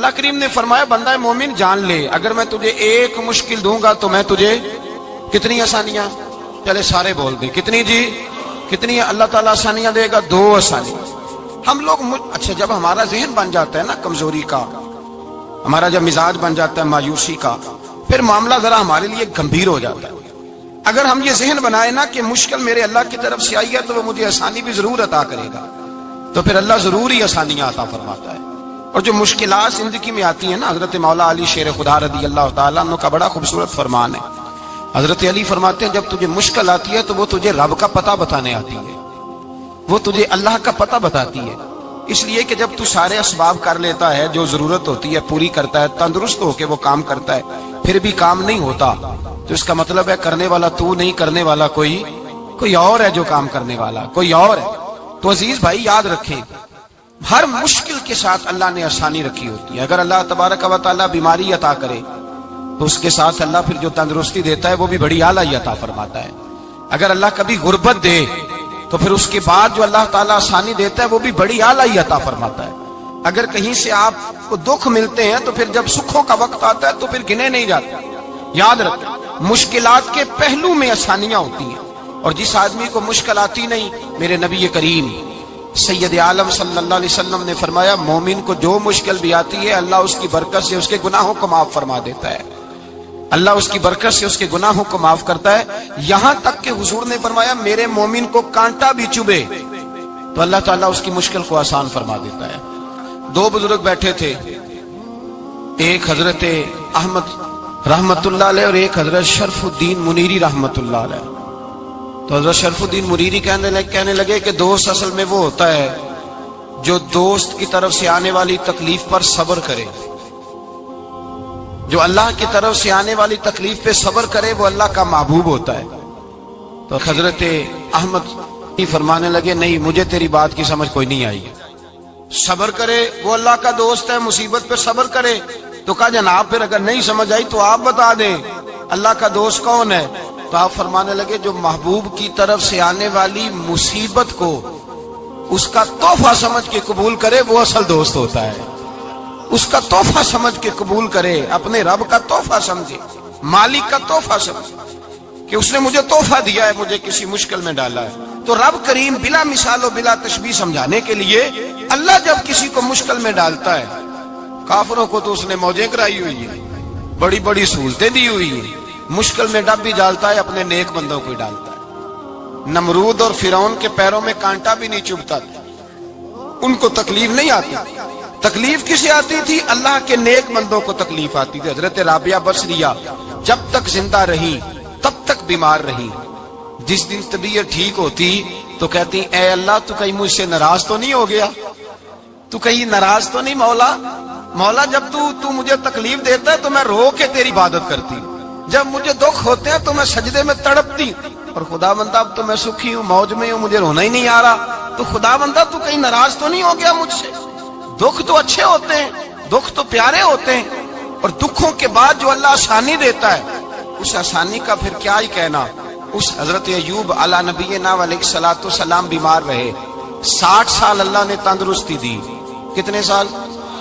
اللہ کریم نے فرمایا بندہ مومن جان لے اگر میں تجھے ایک مشکل دوں گا تو میں تجھے کتنی آسانیاں، چلے سارے بول دیں کتنی جی، کتنی اللہ تعالیٰ آسانیاں دے گا؟ 2 آسانیاں۔ ہم لوگ اچھا جب ہمارا ذہن بن جاتا ہے نا کمزوری کا، ہمارا جب مزاج بن جاتا ہے مایوسی کا، پھر معاملہ ذرا ہمارے لیے گمبھیر ہو جاتا ہے۔ اگر ہم یہ ذہن بنائے نا کہ مشکل میرے اللہ کی طرف سے آئی ہے تو وہ مجھے آسانی بھی ضرور عطا کرے گا، تو پھر اللہ ضرور ہی آسانیاں عطا فرماتا ہے۔ اور جو مشکلات زندگی میں آتی ہیں نا، حضرت مولا علی شیر خدا رضی اللہ تعالیٰ عنہ کا بڑا خوبصورت فرمان ہے۔ حضرت علی فرماتے ہیں جب تجھے مشکل آتی ہے تو وہ تجھے رب کا پتہ بتانے آتی ہے، وہ تجھے اللہ کا پتہ بتاتی ہے۔ اس لیے کہ جب تو سارے اسباب کر لیتا ہے، جو ضرورت ہوتی ہے پوری کرتا ہے، تندرست ہو کے وہ کام کرتا ہے، پھر بھی کام نہیں ہوتا، تو اس کا مطلب ہے کرنے والا تو نہیں، کرنے والا کوئی اور ہے جو کام کرنے والا، کوئی اور ہے۔ تو عزیز بھائی یاد رکھیں، ہر مشکل کے ساتھ اللہ نے آسانی رکھی ہوتی ہے۔ اگر اللہ تبارک و تعالیٰ بیماری عطا کرے تو اس کے ساتھ اللہ پھر جو تندرستی دیتا ہے وہ بھی بڑی اعلیٰ عطا فرماتا ہے۔ اگر اللہ کبھی غربت دے تو پھر اس کے بعد جو اللہ تعالیٰ آسانی دیتا ہے وہ بھی بڑی اعلیٰ عطا فرماتا ہے۔ اگر کہیں سے آپ کو دکھ ملتے ہیں تو پھر جب سکھوں کا وقت آتا ہے تو پھر گنے نہیں جاتے۔ یاد رکھیں مشکلات کے پہلو میں آسانیاں ہوتی ہیں، اور جس آدمی کو مشکل آتی نہیں، میرے نبی کریم سید عالم صلی اللہ علیہ وسلم نے فرمایا مومن کو جو مشکل بھی آتی ہے اللہ اس کی برکت سے اس کے گناہوں کو معاف فرما دیتا ہے، اللہ اس کی برکت سے اس کے گناہوں کو معاف کرتا ہے۔ یہاں تک کہ حضور نے فرمایا میرے مومن کو کانٹا بھی چبھے تو اللہ تعالیٰ اس کی مشکل کو آسان فرما دیتا ہے۔ 2 بزرگ بیٹھے تھے، ایک حضرت احمد رحمت اللہ علیہ اور ایک حضرت شرف الدین منیری رحمت اللہ علیہ۔ تو حضرت شرف الدین منیری کہنے لگے کہ دوست اصل میں وہ ہوتا ہے جو دوست کی طرف سے آنے والی تکلیف پر صبر کرے، جو اللہ کی طرف سے آنے والی تکلیف پہ صبر کرے وہ اللہ کا محبوب ہوتا ہے۔ تو حضرت احمد فرمانے لگے نہیں مجھے تیری بات کی سمجھ کوئی نہیں آئی، صبر کرے وہ اللہ کا دوست ہے، مصیبت پہ صبر کرے۔ تو کہا جناب پھر اگر نہیں سمجھ آئی تو آپ بتا دیں اللہ کا دوست کون ہے؟ تو آپ فرمانے لگے جو محبوب کی طرف سے آنے والی مصیبت کو اس کا تحفہ سمجھ کے قبول کرے وہ اصل دوست ہوتا ہے۔ اس کا تحفہ سمجھ کے قبول کرے، اپنے رب کا تحفہ سمجھے، مالک کا تحفہ سمجھے کہ اس نے مجھے تحفہ دیا ہے، مجھے کسی مشکل میں ڈالا ہے۔ تو رب کریم بلا مثال و بلا تشبیہ سمجھانے کے لیے اللہ جب کسی کو مشکل میں ڈالتا ہے، کافروں کو تو اس نے موجیں کرائی ہوئی ہے، بڑی بڑی سہولتیں دی ہوئی ہیں، مشکل میں ڈب بھی ڈالتا ہے، اپنے نیک بندوں کو ہی ڈالتا ہے۔ نمرود اور فرعون کے پیروں میں کانٹا بھی نہیں چبھتا تھا، ان کو تکلیف نہیں آتی۔ تکلیف کسے آتی تھی؟ اللہ کے نیک بندوں کو تکلیف آتی تھی۔ حضرت رابعہ بصریہ جب تک زندہ رہی تب تک بیمار رہی، جس دن طبیعت ٹھیک ہوتی تو کہتی اے اللہ تو کہیں مجھ سے ناراض تو نہیں ہو گیا، تو کہیں ناراض تو نہیں مولا جب تو مجھے تکلیف دیتا ہے تو میں رو کے تیری عبادت کرتی، جب مجھے دکھ ہوتے ہیں تو میں سجدے میں تڑپتی، اور خدا بندہ اب تو میں سکھی ہوں، موج میں ہوں، مجھے رونا ہی نہیں آ رہا، تو خدا بندہ تو کہیں ناراض تو نہیں ہو گیا مجھ سے؟ دکھ تو اچھے ہوتے ہیں، دکھ تو پیارے ہوتے ہیں، اور دکھوں کے بعد جو اللہ آسانی دیتا ہے اس آسانی کا پھر کیا ہی کہنا۔ اس حضرت ایوب علی نبینا علیہ الصلوۃ والسلام بیمار رہے، 60 سال اللہ نے تندرستی دی۔ کتنے سال؟